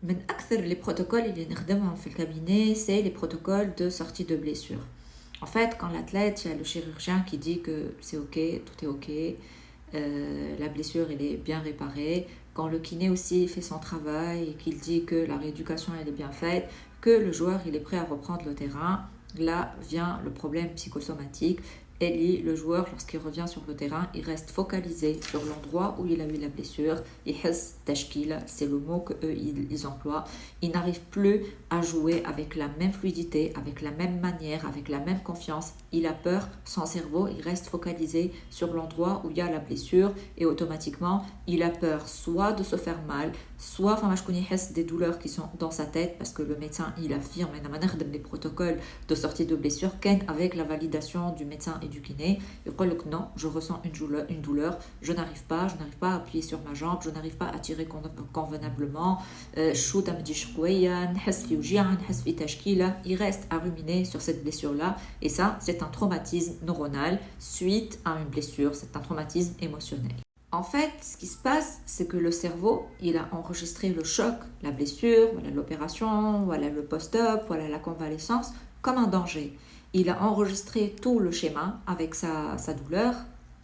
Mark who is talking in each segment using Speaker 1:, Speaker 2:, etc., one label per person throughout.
Speaker 1: من أكثر les protocoles اللي نخدمهم في الcabinet, c'est les protocoles de sortie de blessure. En fait, quand l'athlète, il y a le chirurgien qui dit que c'est OK, tout est OK, la blessure elle est bien réparée, quand le kiné aussi fait son travail et qu'il dit que la rééducation elle est bien faite, que le joueur il est prêt à reprendre le terrain, là vient le problème psychosomatique. Et le joueur, lorsqu'il revient sur le terrain, il reste focalisé sur l'endroit où il a eu la blessure. يحس تشكيلة, c'est le mot qu'eux ils emploient. Il n'arrive plus à jouer avec la même fluidité, avec la même manière, avec la même confiance. Il a peur, son cerveau, il reste focalisé sur l'endroit où il y a la blessure et automatiquement, il a peur soit de se faire mal, soit des douleurs qui sont dans sa tête parce que le médecin, il affirme des protocoles de sortie de blessure avec la validation du médecin et du kiné. Il dit que non, je ressens une douleur, je n'arrive pas à appuyer sur ma jambe, je n'arrive pas à tirer convenablement, il reste à ruminer sur cette blessure-là et ça, c'est un traumatisme neuronal suite à une blessure, c'est un traumatisme émotionnel. En fait, ce qui se passe, c'est que le cerveau, il a enregistré le choc, la blessure, voilà l'opération, voilà le post-op, voilà la convalescence, comme un danger. Il a enregistré tout le schéma avec sa douleur,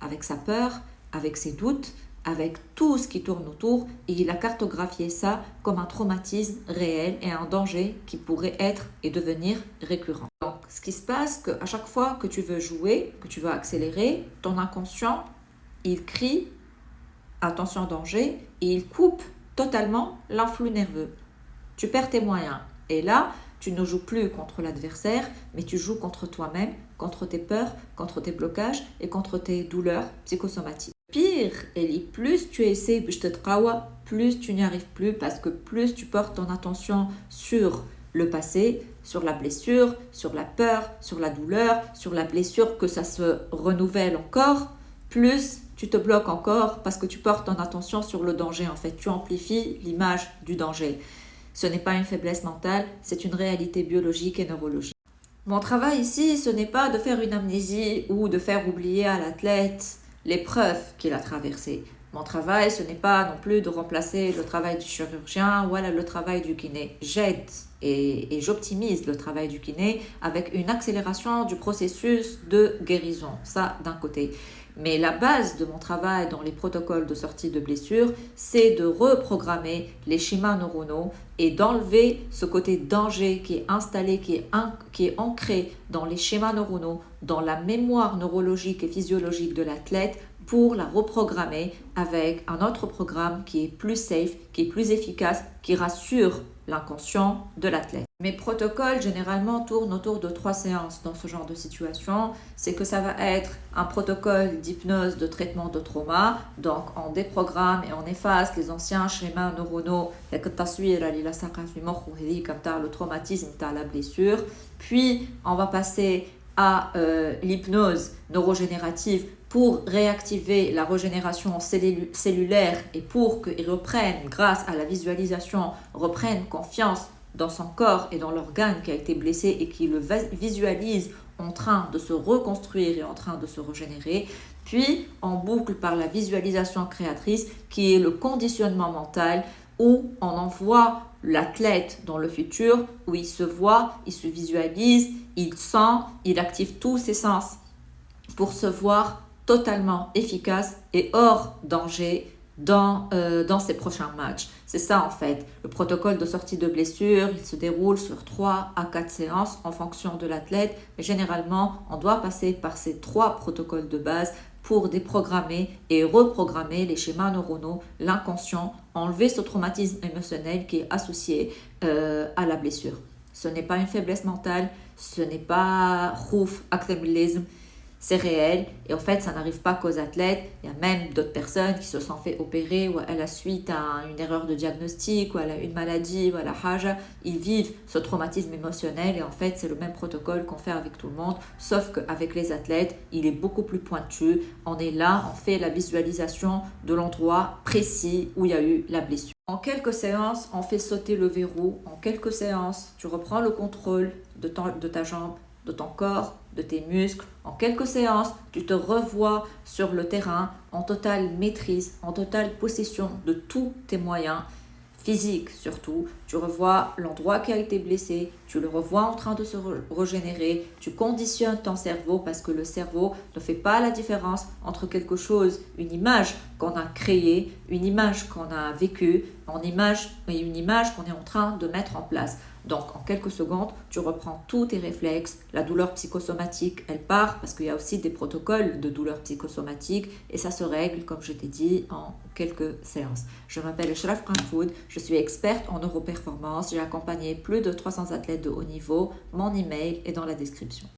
Speaker 1: avec sa peur, avec ses doutes, avec tout ce qui tourne autour et il a cartographié ça comme un traumatisme réel et un danger qui pourrait être et devenir récurrent. Donc, ce qui se passe, c'est qu'à chaque fois que tu veux jouer, que tu veux accélérer, ton inconscient, il crie attention danger et il coupe totalement l'influx nerveux. Tu perds tes moyens et là, tu ne joues plus contre l'adversaire, mais tu joues contre toi-même, contre tes peurs, contre tes blocages et contre tes douleurs psychosomatiques. Pire, et plus tu essaies de te tqawa, plus tu n'y arrives plus parce que plus tu portes ton attention sur le passé, sur la blessure, sur la peur, sur la douleur, sur la blessure que ça se renouvelle encore, plus tu te bloques encore parce que tu portes ton attention sur le danger. En fait, tu amplifies l'image du danger. Ce n'est pas une faiblesse mentale, c'est une réalité biologique et neurologique. Mon travail ici, ce n'est pas de faire une amnésie ou de faire oublier à l'athlète l'épreuve qu'il a traversée. Mon travail, ce n'est pas non plus de remplacer le travail du chirurgien ou le travail du kiné. J'aide et j'optimise le travail du kiné avec une accélération du processus de guérison. Ça, d'un côté. Mais la base de mon travail dans les protocoles de sortie de blessure, c'est de reprogrammer les schémas neuronaux et d'enlever ce côté danger qui est installé, qui est ancré dans les schémas neuronaux, dans la mémoire neurologique et physiologique de l'athlète pour la reprogrammer avec un autre programme qui est plus safe, qui est plus efficace, qui rassure l'inconscient de l'athlète. Mes protocoles généralement tournent autour de 3 séances dans ce genre de situation. C'est que ça va être un protocole d'hypnose de traitement de trauma. Donc on déprogramme et on efface les anciens schémas neuronaux, le traumatisme, la blessure. Puis on va passer à l'hypnose neurogénérative pour réactiver la régénération cellulaire et pour qu'ils reprennent, grâce à la visualisation, reprennent confiance dans son corps et dans l'organe qui a été blessé et qui le visualise en train de se reconstruire et en train de se régénérer. Puis, on boucle par la visualisation créatrice qui est le conditionnement mental où on envoie l'athlète dans le futur, où il se voit, il se visualise, il sent, il active tous ses sens pour se voir totalement efficace et hors danger dans ses prochains matchs. C'est ça en fait. Le protocole de sortie de blessure, il se déroule sur 3 à 4 séances en fonction de l'athlète. Mais généralement, on doit passer par ces 3 protocoles de base pour déprogrammer et reprogrammer les schémas neuronaux, l'inconscient, enlever ce traumatisme émotionnel qui est associé à la blessure. Ce n'est pas une faiblesse mentale, ce n'est pas khouf, activisme. C'est réel et en fait ça n'arrive pas qu'aux athlètes, il y a même d'autres personnes qui se sont fait opérer ou à la suite à une erreur de diagnostic ou à une maladie ou à la haja, ils vivent ce traumatisme émotionnel et en fait c'est le même protocole qu'on fait avec tout le monde sauf qu'avec les athlètes il est beaucoup plus pointu, on est là, on fait la visualisation de l'endroit précis où il y a eu la blessure. En quelques séances, on fait sauter le verrou, en quelques séances, tu reprends le contrôle de ta jambe, de ton corps, de tes muscles. En quelques séances, tu te revois sur le terrain en totale maîtrise, en totale possession de tous tes moyens physique surtout. Tu revois l'endroit qui a été blessé, tu le revois en train de se régénérer, tu conditionnes ton cerveau parce que le cerveau ne fait pas la différence entre quelque chose, une image qu'on a créée, une image qu'on a vécue, une image qu'on est en train de mettre en place. Donc, en quelques secondes, tu reprends tous tes réflexes. La douleur psychosomatique, elle part parce qu'il y a aussi des protocoles de douleur psychosomatique et ça se règle, comme je t'ai dit, en quelques séances. Je m'appelle Shraf Qanfoud, je suis experte en neuroperformance. J'ai accompagné plus de 300 athlètes de haut niveau. Mon email est dans la description.